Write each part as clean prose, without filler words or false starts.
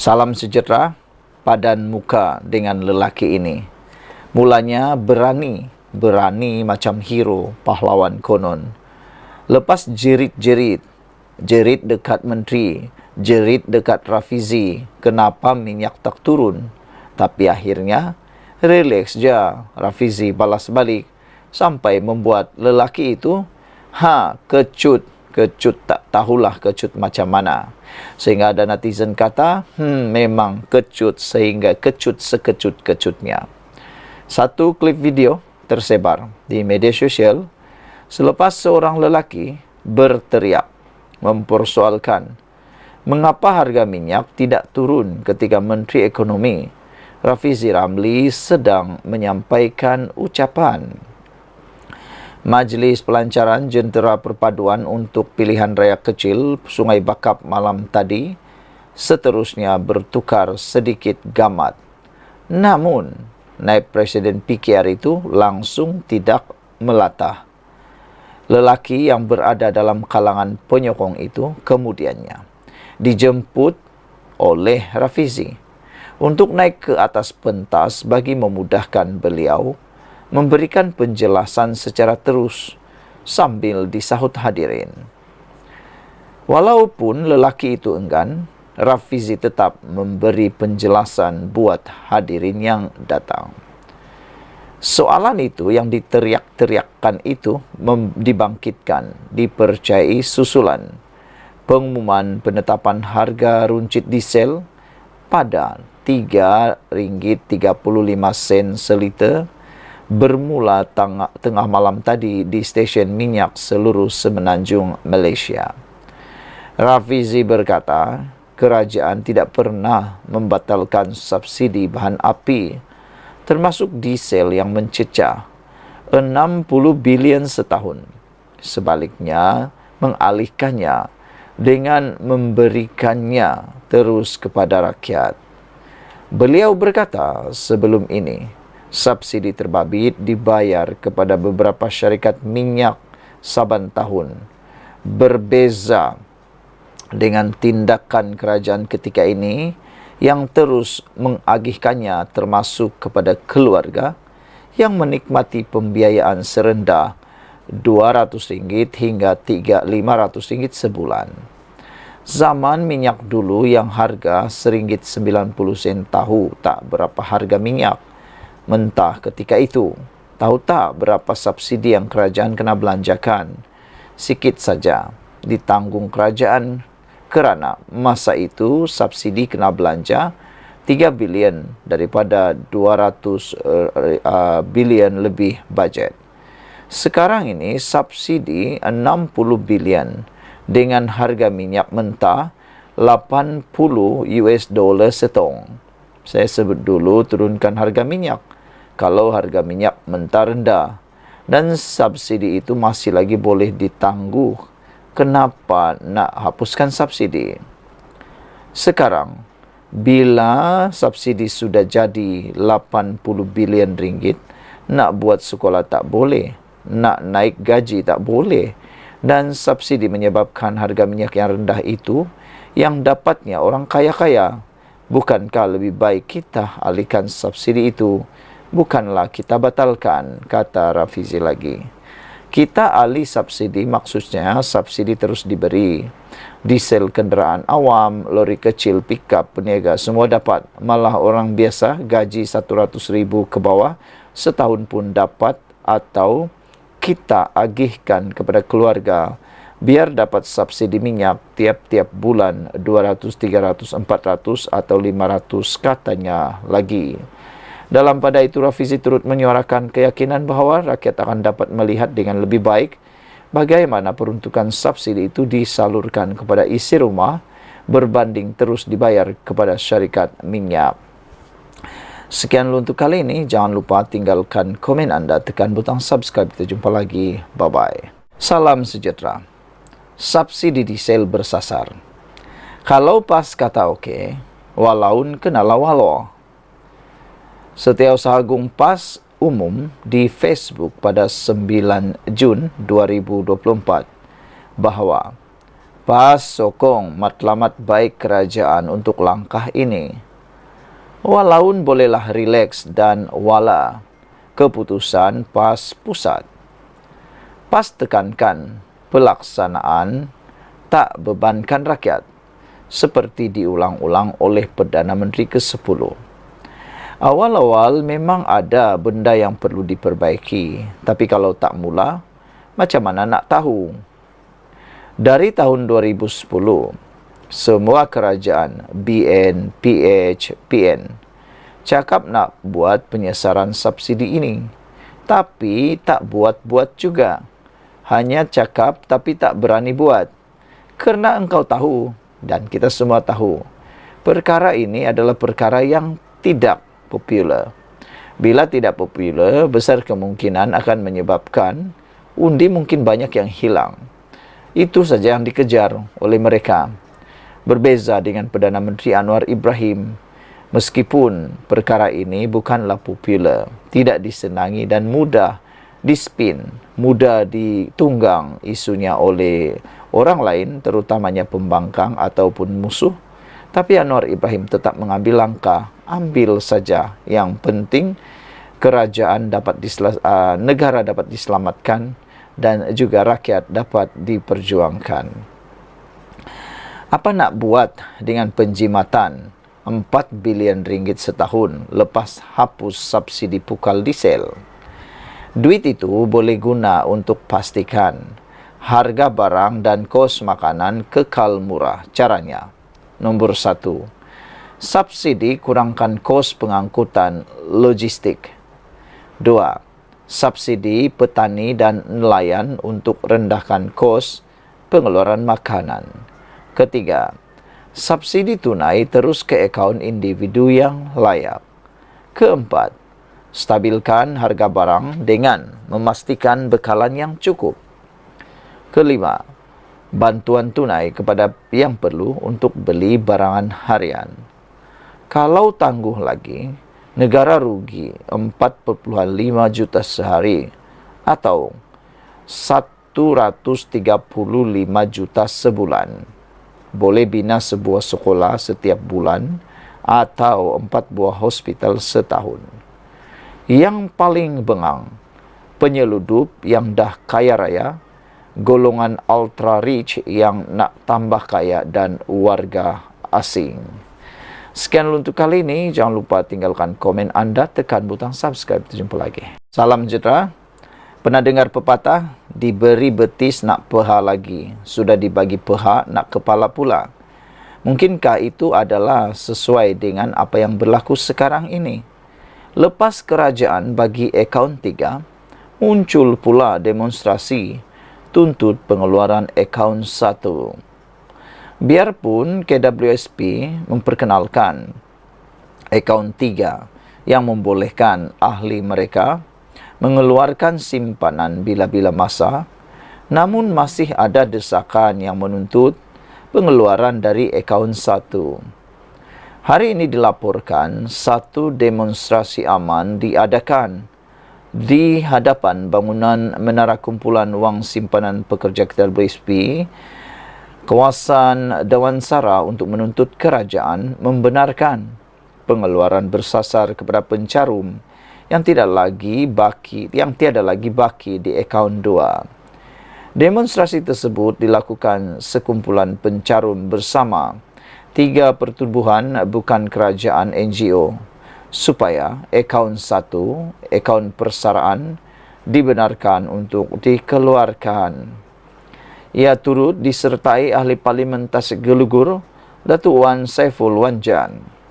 Salam sejahtera, padan muka dengan lelaki ini. Mulanya berani macam hero pahlawan konon. Lepas jerit dekat menteri, jerit dekat Rafizi, kenapa minyak tak turun? Tapi akhirnya, relax je Rafizi balas balik, sampai membuat lelaki itu, kecut tak tahulah kecut macam mana. Sehingga ada netizen kata, memang kecut sehingga kecut sekecut-kecutnya. Satu klip video tersebar di media sosial selepas seorang lelaki berteriak mempersoalkan mengapa harga minyak tidak turun ketika Menteri Ekonomi Rafizi Ramli sedang menyampaikan ucapan. Majlis Pelancaran Jentera Perpaduan untuk Pilihan Raya Kecil Sungai Bakap malam tadi seterusnya bertukar sedikit gamat. Namun, naib Presiden PKR itu langsung tidak melatah. Lelaki yang berada dalam kalangan penyokong itu kemudiannya dijemput oleh Rafizi untuk naik ke atas pentas bagi memudahkan beliau memberikan penjelasan secara terus sambil disahut hadirin. Walaupun lelaki itu enggan, Rafizi tetap memberi penjelasan buat hadirin yang datang. Soalan itu yang diteriak-teriakkan itu dibangkitkan, dipercayai susulan pengumuman penetapan harga runcit diesel pada RM3.35 seliter bermula tengah malam tadi di stesen minyak seluruh semenanjung Malaysia. Rafizi berkata, kerajaan tidak pernah membatalkan subsidi bahan api, termasuk diesel yang mencecah 60 bilion setahun. Sebaliknya, mengalihkannya dengan memberikannya terus kepada rakyat. Beliau berkata sebelum ini, subsidi terbabit dibayar kepada beberapa syarikat minyak saban tahun. Berbeza dengan tindakan kerajaan ketika ini yang terus mengagihkannya termasuk kepada keluarga yang menikmati pembiayaan serendah RM200 hingga RM500 sebulan. Zaman minyak dulu yang harga RM1.90 tahu tak berapa harga minyak mentah ketika itu. Tahu tak berapa subsidi yang kerajaan kena belanjakan? Sikit saja ditanggung kerajaan kerana masa itu subsidi kena belanja 3 bilion daripada 200 bilion lebih bajet. Sekarang ini subsidi 60 bilion dengan harga minyak mentah $80 setong. Saya sebut dulu turunkan harga minyak. Kalau harga minyak mentah rendah dan subsidi itu masih lagi boleh ditangguh, kenapa nak hapuskan subsidi? Sekarang, bila subsidi sudah jadi 80 bilion ringgit, nak buat sekolah tak boleh, nak naik gaji tak boleh, dan subsidi menyebabkan harga minyak yang rendah itu yang dapatnya orang kaya-kaya. Bukankah lebih baik kita alihkan subsidi itu? Bukanlah kita batalkan, kata Rafizi lagi. Kita alih subsidi maksudnya subsidi terus diberi. Diesel kenderaan awam, lori kecil, pickup, peniaga semua dapat. Malah orang biasa gaji 100,000 ke bawah setahun pun dapat, atau kita agihkan kepada keluarga biar dapat subsidi minyak tiap-tiap bulan 200, 300, 400 atau 500 katanya lagi. Dalam pada itu, Rafizi turut menyuarakan keyakinan bahawa rakyat akan dapat melihat dengan lebih baik bagaimana peruntukan subsidi itu disalurkan kepada isi rumah berbanding terus dibayar kepada syarikat minyak. Sekian dulu untuk kali ini. Jangan lupa tinggalkan komen anda, tekan butang subscribe. Kita jumpa lagi. Bye-bye. Salam sejahtera. Subsidi diesel bersasar. Kalau pas kata okey, walaun kenala walau. Setiausaha Agung PAS Umum di Facebook pada 9 Jun 2024 bahawa PAS sokong matlamat baik kerajaan untuk langkah ini. Walaupun bolehlah rileks dan wala keputusan PAS pusat. PAS tekankan pelaksanaan tak bebankan rakyat, seperti diulang-ulang oleh Perdana Menteri ke-10. Awal-awal memang ada benda yang perlu diperbaiki, tapi kalau tak mula, macam mana nak tahu? Dari tahun 2010, semua kerajaan BN, PH, PN cakap nak buat penyesaran subsidi ini, tapi tak buat-buat juga. Hanya cakap tapi tak berani buat. Kerana engkau tahu, dan kita semua tahu, perkara ini adalah perkara yang tidak popular. Bila tidak popular, besar kemungkinan akan menyebabkan undi mungkin banyak yang hilang. Itu saja yang dikejar oleh mereka. Berbeza dengan Perdana Menteri Anwar Ibrahim, meskipun perkara ini bukanlah popular, tidak disenangi dan mudah dispin, mudah ditunggang isunya oleh orang lain, terutamanya pembangkang ataupun musuh, tapi Anwar Ibrahim tetap mengambil langkah, ambil saja. Yang penting kerajaan negara dapat diselamatkan dan juga rakyat dapat diperjuangkan. Apa nak buat dengan penjimatan 4 bilion ringgit setahun lepas hapus subsidi pukal diesel? Duit itu boleh guna untuk pastikan harga barang dan kos makanan kekal murah. Caranya, nombor 1, subsidi kurangkan kos pengangkutan logistik. 2, subsidi petani dan nelayan untuk rendahkan kos pengeluaran makanan. 3, subsidi tunai terus ke akaun individu yang layak. 4, stabilkan harga barang dengan memastikan bekalan yang cukup. 5, bantuan tunai kepada yang perlu untuk beli barangan harian. Kalau tangguh lagi, negara rugi 4,5 juta sehari atau 135 juta sebulan. Boleh bina sebuah sekolah setiap bulan atau 4 buah hospital setahun. Yang paling bengang, penyeludup yang dah kaya raya, golongan ultra rich yang nak tambah kaya dan warga asing. Sekian untuk kali ini. Jangan lupa tinggalkan komen anda, tekan butang subscribe. Jumpa lagi. Salam sejahtera. Pernah dengar pepatah, diberi betis nak peha lagi, sudah dibagi peha nak kepala pula. Mungkinkah itu adalah sesuai dengan apa yang berlaku sekarang ini? Lepas kerajaan bagi akaun 3, muncul pula demonstrasi tuntut pengeluaran akaun 1. Biarpun KWSP memperkenalkan akaun 3 yang membolehkan ahli mereka mengeluarkan simpanan bila-bila masa, namun masih ada desakan yang menuntut pengeluaran dari akaun 1. Hari ini dilaporkan satu demonstrasi aman diadakan di hadapan bangunan Menara Kumpulan Wang Simpanan Pekerja KWSP, kawasan Damansara, untuk menuntut kerajaan membenarkan pengeluaran bersasar kepada pencarum yang tiada lagi baki di akaun 2. Demonstrasi tersebut dilakukan sekumpulan pencarum bersama 3 pertubuhan bukan kerajaan NGO supaya akaun 1, akaun persaraan, dibenarkan untuk dikeluarkan. Ia turut disertai ahli Parlimen Tasik Gelugur, Datuk Wan Saiful Wanjan.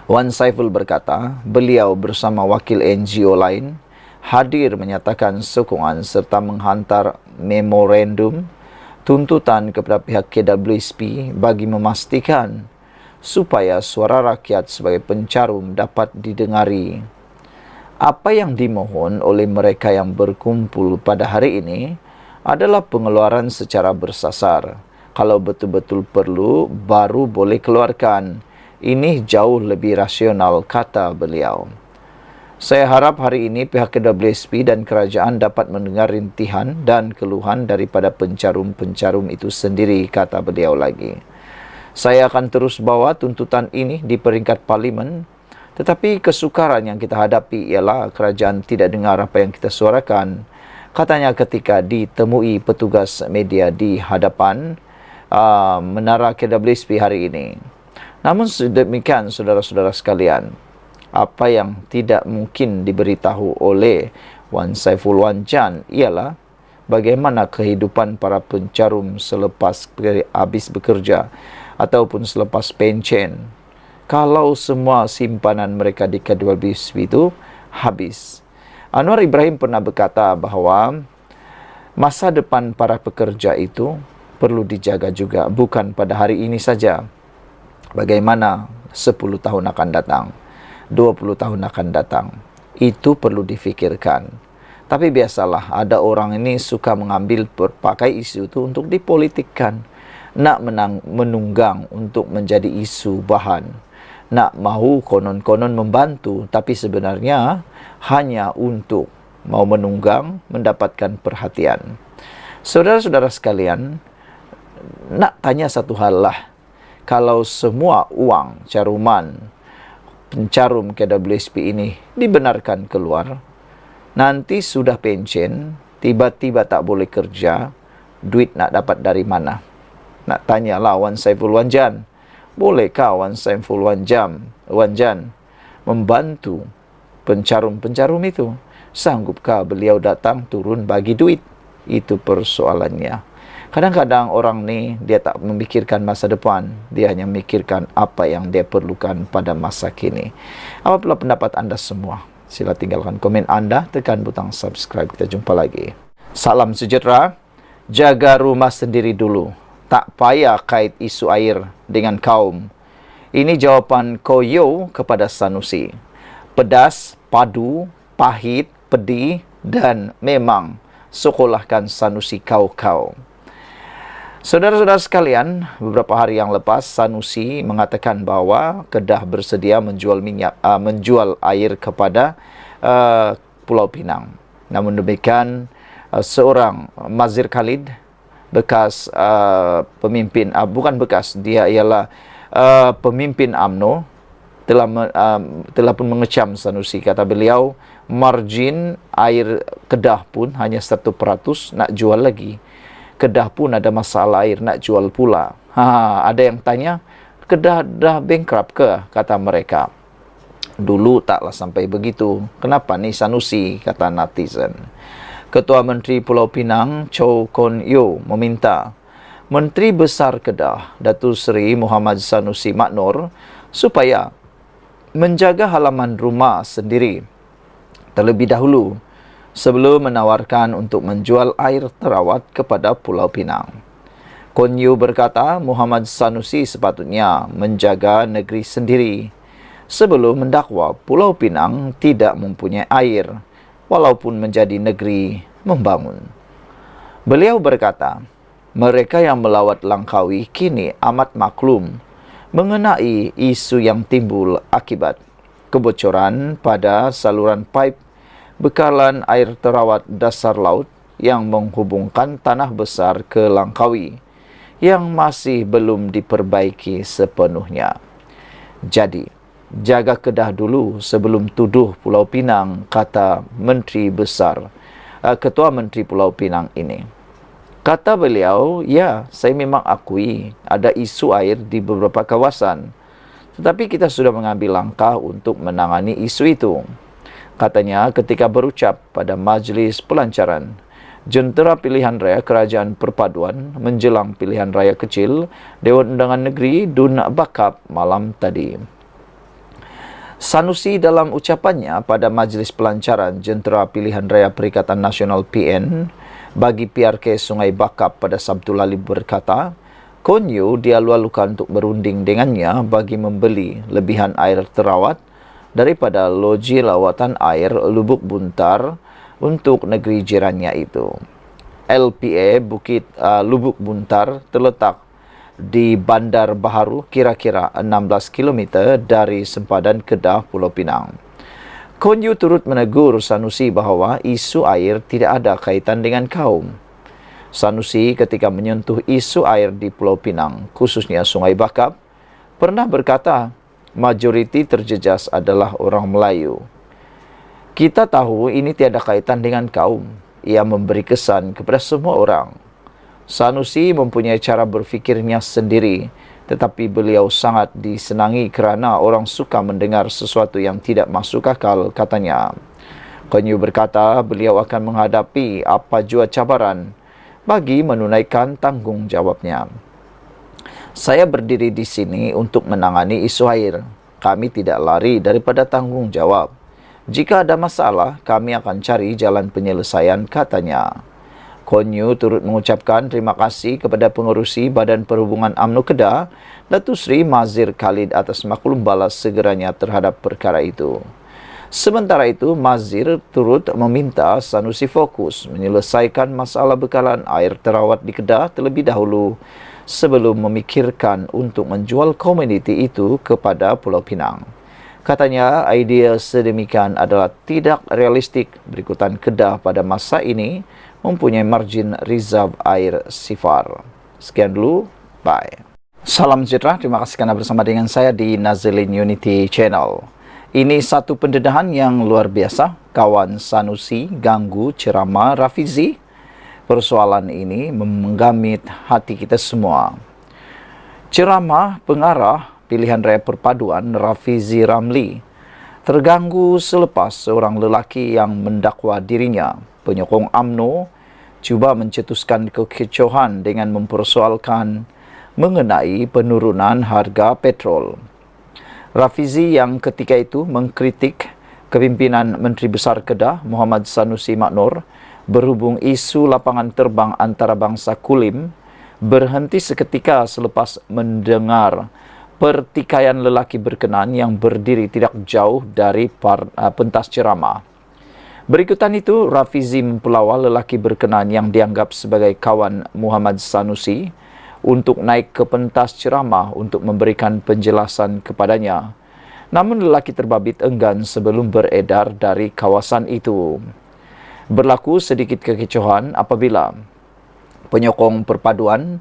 Wan Saiful berkata, beliau bersama wakil NGO lain hadir menyatakan sokongan serta menghantar memorandum tuntutan kepada pihak KWSP bagi memastikan supaya suara rakyat sebagai pencarum dapat didengari. Apa yang dimohon oleh mereka yang berkumpul pada hari ini adalah pengeluaran secara bersasar. Kalau betul-betul perlu, baru boleh keluarkan. Ini jauh lebih rasional, kata beliau. Saya harap hari ini pihak KWSP dan kerajaan dapat mendengar rintihan dan keluhan daripada pencarum-pencarum itu sendiri, kata beliau lagi. Saya akan terus bawa tuntutan ini di peringkat parlimen, tetapi kesukaran yang kita hadapi ialah kerajaan tidak dengar apa yang kita suarakan, katanya ketika ditemui petugas media di hadapan menara KWSP hari ini. Namun demikian, saudara-saudara sekalian, apa yang tidak mungkin diberitahu oleh Wan Saiful Wan Jan ialah bagaimana kehidupan para pencarum selepas habis bekerja ataupun selepas pencen. Kalau semua simpanan mereka di KWSP itu habis. Anwar Ibrahim pernah berkata bahawa masa depan para pekerja itu perlu dijaga juga, bukan pada hari ini saja. Bagaimana 10 tahun akan datang, 20 tahun akan datang, itu perlu difikirkan. Tapi biasalah, ada orang ini suka mengambil berbagai isu itu untuk dipolitikkan, nak menunggang untuk menjadi isu bahan, nak mahu konon-konon membantu, tapi sebenarnya hanya untuk mau menunggang mendapatkan perhatian. Saudara-saudara sekalian, nak tanya satu hal lah, kalau semua uang caruman pencarum KWSP ini dibenarkan keluar, nanti sudah pencen, tiba-tiba tak boleh kerja, duit nak dapat dari mana? Nak tanyalah Wan Saiful Wan Jan, bolehkah Wan Saiful Wan Jan membantu pencarum-pencarum itu? Sanggupkah beliau datang turun bagi duit? Itu persoalannya. Kadang-kadang orang ni dia tak memikirkan masa depan, dia hanya memikirkan apa yang dia perlukan pada masa kini. Apalah pendapat anda semua? Sila tinggalkan komen anda, tekan butang subscribe. Kita jumpa lagi. Salam sejahtera. Jaga rumah sendiri dulu. Tak payah kait isu air dengan kaum. Ini jawapan Koyo kepada Sanusi. Pedas, padu, pahit, pedih dan memang sekolahkan Sanusi kau-kau. Saudara-saudara sekalian, beberapa hari yang lepas Sanusi mengatakan bahawa Kedah bersedia menjual menjual air kepada Pulau Pinang. Namun demikian, seorang Mazir Khalid, bekas pemimpin, bukan bekas, dia ialah pemimpin UMNO, telah pun mengecam Sanusi. Kata beliau, margin air Kedah pun hanya 1%, nak jual lagi. Kedah pun ada masalah air, nak jual pula. Ada yang tanya, Kedah dah bankrupt ke? Kata mereka. Dulu taklah sampai begitu. Kenapa ni Sanusi? Kata netizen. Ketua Menteri Pulau Pinang, Chow Kon Yeow, meminta Menteri Besar Kedah, Datuk Seri Muhammad Sanusi Maknor, supaya menjaga halaman rumah sendiri terlebih dahulu sebelum menawarkan untuk menjual air terawat kepada Pulau Pinang. Kon Yeow berkata, Muhammad Sanusi sepatutnya menjaga negeri sendiri sebelum mendakwa Pulau Pinang tidak mempunyai air walaupun menjadi negeri membangun. Beliau berkata, mereka yang melawat Langkawi kini amat maklum mengenai isu yang timbul akibat kebocoran pada saluran pipe bekalan air terawat dasar laut yang menghubungkan Tanah Besar ke Langkawi yang masih belum diperbaiki sepenuhnya. Jadi, jaga Kedah dulu sebelum tuduh Pulau Pinang, kata Ketua Menteri Pulau Pinang ini. Kata beliau, ya, saya memang akui ada isu air di beberapa kawasan, tetapi kita sudah mengambil langkah untuk menangani isu itu. Katanya ketika berucap pada majlis pelancaran Jentera Pilihan Raya Kerajaan Perpaduan menjelang pilihan raya kecil Dewan Undangan Negeri Dun Bakap malam tadi. Sanusi dalam ucapannya pada majlis pelancaran Jentera Pilihan Raya Perikatan Nasional PN bagi PRK Sungai Bakap pada Sabtu lalu berkata, Kon Yeow dialu-alukan untuk berunding dengannya bagi membeli lebihan air terawat daripada loji lawatan air Lubuk Buntar untuk negeri jirannya itu. LPA Bukit Lubuk Buntar terletak di Bandar Baharu, kira-kira 16 km dari sempadan Kedah Pulau Pinang. Koen Yew turut menegur Sanusi bahawa isu air tidak ada kaitan dengan kaum. Sanusi ketika menyentuh isu air di Pulau Pinang, khususnya Sungai Bakap, pernah berkata, majoriti terjejas adalah orang Melayu. Kita tahu ini tiada kaitan dengan kaum. Ia memberi kesan kepada semua orang. Sanusi mempunyai cara berfikirnya sendiri, tetapi beliau sangat disenangi kerana orang suka mendengar sesuatu yang tidak masuk akal, katanya. Koen Yew berkata beliau akan menghadapi apa jua cabaran bagi menunaikan tanggungjawabnya. Saya berdiri di sini untuk menangani isu air. Kami tidak lari daripada tanggungjawab. Jika ada masalah, kami akan cari jalan penyelesaian, katanya. Koen Yew turut mengucapkan terima kasih kepada pengerusi Badan Perhubungan UMNO Kedah, Datuk Seri Mazir Khalid atas maklum balas segeranya terhadap perkara itu. Sementara itu, Mazir turut meminta Sanusi fokus menyelesaikan masalah bekalan air terawat di Kedah terlebih dahulu sebelum memikirkan untuk menjual komuniti itu kepada Pulau Pinang. Katanya, idea sedemikian adalah tidak realistik berikutan Kedah pada masa ini mempunyai margin reserve air sifar. Sekian dulu, bye. Salam sejahtera, terima kasih kerana bersama dengan saya di Nazilin Unity Channel. Ini satu pendedahan yang luar biasa. Kawan Sanusi ganggu ceramah Rafizi. Persoalan ini menggamit hati kita semua. Ceramah pengarah pilihan raya perpaduan Rafizi Ramli terganggu selepas seorang lelaki yang mendakwa dirinya, penyokong UMNO, cuba mencetuskan kekecohan dengan mempersoalkan mengenai penurunan harga petrol. Rafizi yang ketika itu mengkritik kepimpinan Menteri Besar Kedah Muhammad Sanusi Maknor berhubung isu lapangan terbang antarabangsa Kulim berhenti seketika selepas mendengar pertikaian lelaki berkenan yang berdiri tidak jauh dari pentas ceramah. Berikutan itu, Rafizi mempelawal lelaki berkenan yang dianggap sebagai kawan Muhammad Sanusi untuk naik ke pentas ceramah untuk memberikan penjelasan kepadanya. Namun lelaki terbabit enggan sebelum beredar dari kawasan itu. Berlaku sedikit kekecohan apabila penyokong perpaduan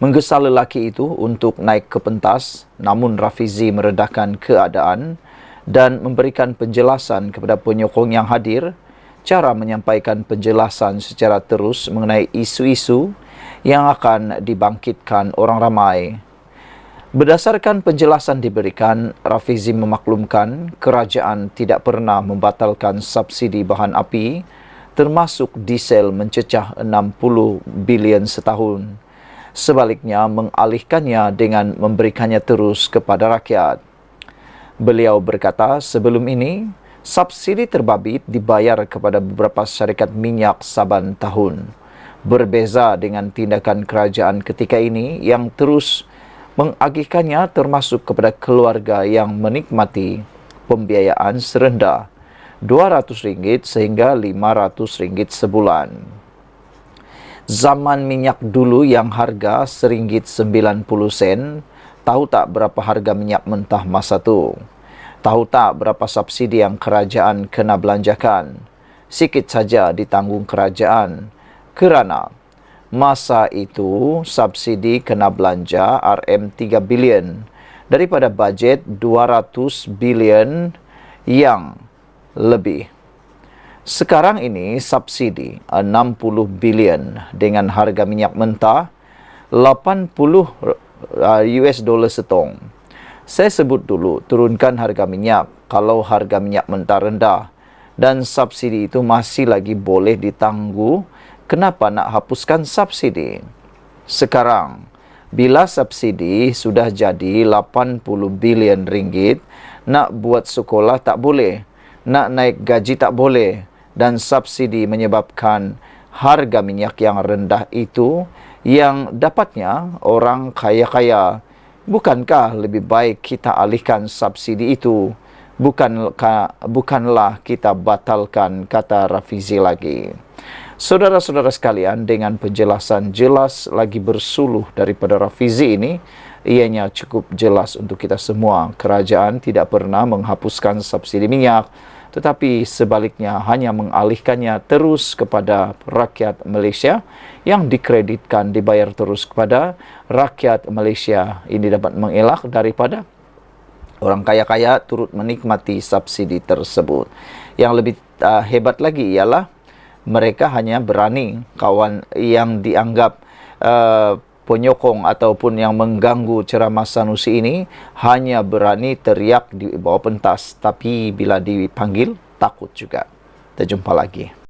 menggesa lelaki itu untuk naik ke pentas, namun Rafizi meredahkan keadaan dan memberikan penjelasan kepada penyokong yang hadir, cara menyampaikan penjelasan secara terus mengenai isu-isu yang akan dibangkitkan orang ramai. Berdasarkan penjelasan diberikan, Rafizi memaklumkan kerajaan tidak pernah membatalkan subsidi bahan api, termasuk diesel mencecah 60 bilion setahun. Sebaliknya, mengalihkannya dengan memberikannya terus kepada rakyat. Beliau berkata sebelum ini, subsidi terbabit dibayar kepada beberapa syarikat minyak saban tahun. Berbeza dengan tindakan kerajaan ketika ini yang terus mengagihkannya termasuk kepada keluarga yang menikmati pembiayaan serendah RM200 sehingga RM500 sebulan. Zaman minyak dulu yang harga RM1.90, tahu tak berapa harga minyak mentah masa tu? Tahu tak berapa subsidi yang kerajaan kena belanjakan? Sikit saja ditanggung kerajaan. Kerana masa itu subsidi kena belanja RM3 bilion daripada bajet 200 bilion yang lebih. Sekarang ini subsidi 60 bilion dengan harga minyak mentah 80 US dollar setong. Saya sebut dulu turunkan harga minyak kalau harga minyak mentah rendah dan subsidi itu masih lagi boleh ditangguh. Kenapa nak hapuskan subsidi? Sekarang, bila subsidi sudah jadi 80 bilion ringgit, nak buat sekolah tak boleh, nak naik gaji tak boleh, dan subsidi menyebabkan harga minyak yang rendah itu yang dapatnya orang kaya-kaya. Bukankah lebih baik kita alihkan subsidi itu? Bukanlah kita batalkan, kata Rafizi lagi. Saudara-saudara sekalian, dengan penjelasan jelas lagi bersuluh daripada Rafizi ini, ianya cukup jelas untuk kita semua. Kerajaan tidak pernah menghapuskan subsidi minyak, tetapi sebaliknya hanya mengalihkannya terus kepada rakyat Malaysia yang dikreditkan dibayar terus kepada rakyat Malaysia. Ini dapat mengelak daripada orang kaya-kaya turut menikmati subsidi tersebut. Yang lebih hebat lagi ialah mereka hanya berani, kawan yang dianggap penyokong ataupun yang mengganggu ceramah Sanusi ini hanya berani teriak di bawah pentas, tapi bila dipanggil takut juga. Kita jumpa lagi.